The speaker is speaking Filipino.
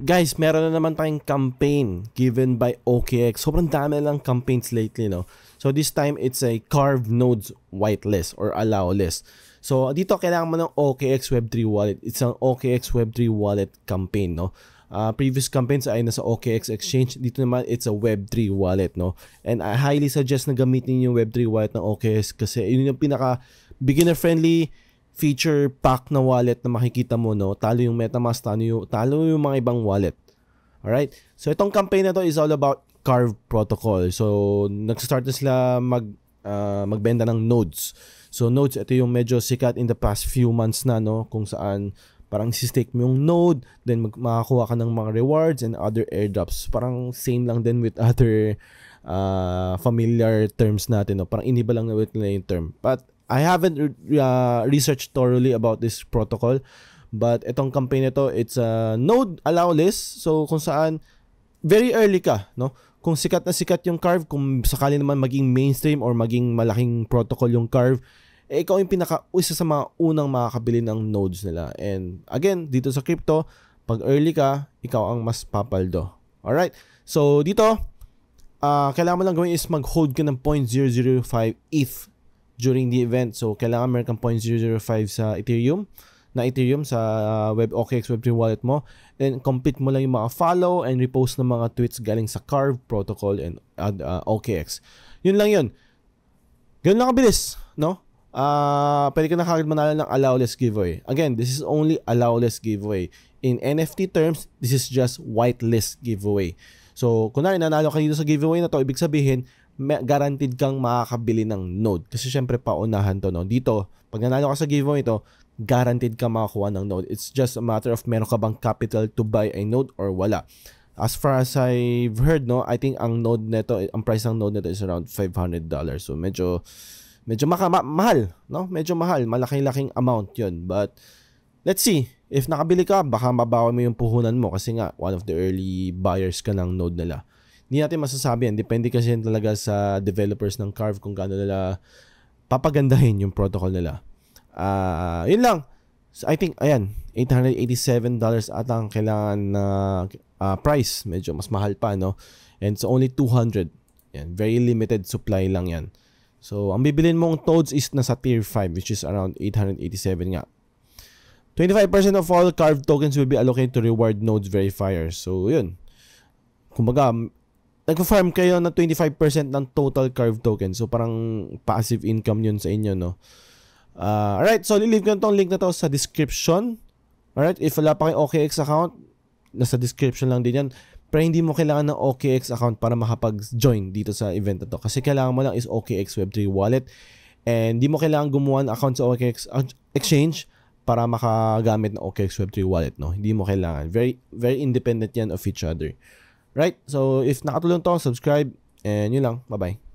Guys, meron na naman tayong campaign given by OKX. Sobrang dami lang campaigns lately, no? So this time, it's a carve nodes whitelist or allow list. So dito, kailangan mo ng OKX Web3 wallet. It's an OKX Web3 wallet campaign, no? Previous campaigns ay nasa OKX exchange. Dito naman, it's a Web3 wallet, no? And I highly suggest na gamitin yung Web3 wallet ng OKX kasi yun yung pinaka beginner-friendly feature pack na wallet na makikita mo, no? Talo yung MetaMask, talo yung mga ibang wallet. Alright? So itong campaign na to is all about Carve protocol. So nag-start na sila magbenta ng nodes. So nodes, ito yung medyo sikat in the past few months na, no? Kung saan parang si-stake mo yung node, then makakuha ka ng mga rewards and other airdrops. Parang same lang din with other familiar terms natin, no? Parang iniba lang na with nila yung term. But I haven't researched thoroughly about this protocol, but itong campaign nito, it's a node allow list. So kung saan very early ka, no? Kung sikat na sikat yung Carve, kung sakali naman maging mainstream or maging malaking protocol yung Carve, eh ikaw yung isa sa mga unang makakabili ng nodes nila. And again, dito sa crypto, pag early ka, ikaw ang mas papaldo. Alright? So dito, kailangan mo lang gawin is mag-hold ka ng 0.005 ETH during the event. So, kailangan meron kang 0.005 sa Ethereum sa OKX Web3 wallet mo. Then, complete mo lang yung mga follow and repost ng mga tweets galing sa Carve protocol and OKX. Yun lang yun. Ganun lang kabilis, no? Pwede ka na kagad manalo ng allowless giveaway. Again, this is only allowless giveaway. In NFT terms, this is just whitelist giveaway. So, kunwari nanalo ka dito sa giveaway na to, ibig sabihin, guaranteed kang makakabili ng node. Kasi syempre paunahan to, no? Dito, pag nanalo ka sa giveaway ito, guaranteed ka makakuha ng node. It's just a matter of meron ka bang capital to buy a node or wala. As far as I've heard, no, I think ang node nito, ang price ng node nito is around $500. So medyo mahal, no? Medyo mahal, malaking-laking amount 'yun. But let's see, if nakabili ka, baka mabawi mo yung puhunan mo kasi nga one of the early buyers ka ng node nila. Hindi natin masasabi yan. Depende kasi yan talaga sa developers ng Carve kung gaano nila papagandahin yung protocol nila. Yun lang. So, I think, ayan, $887 ata ang kailangan na price. Medyo mas mahal pa, no? And so, only 200. Yan, very limited supply lang yan. So, ang bibilin mong nodes is nasa tier 5, which is around 887 nga. 25% of all Carve tokens will be allocated to reward nodes verifiers. So, yun. Kumbaga, nagpa-farm kayo na 25% ng total Carve token. So, parang passive income yun sa inyo, no? Alright, so lilive ko na tong link na to sa description. Alright, if wala pa kayong OKX account, nasa description lang din yan. Pero hindi mo kailangan ng OKX account para makapag-join dito sa event na to. Kasi kailangan mo lang is OKX Web3 wallet. And hindi mo kailangan gumawa ng account sa OKX exchange para makagamit ng OKX Web3 wallet, no? Hindi mo kailangan. Very, very independent yan of each other. Right? So, if nakatulong to, subscribe. And yun lang. Bye-bye.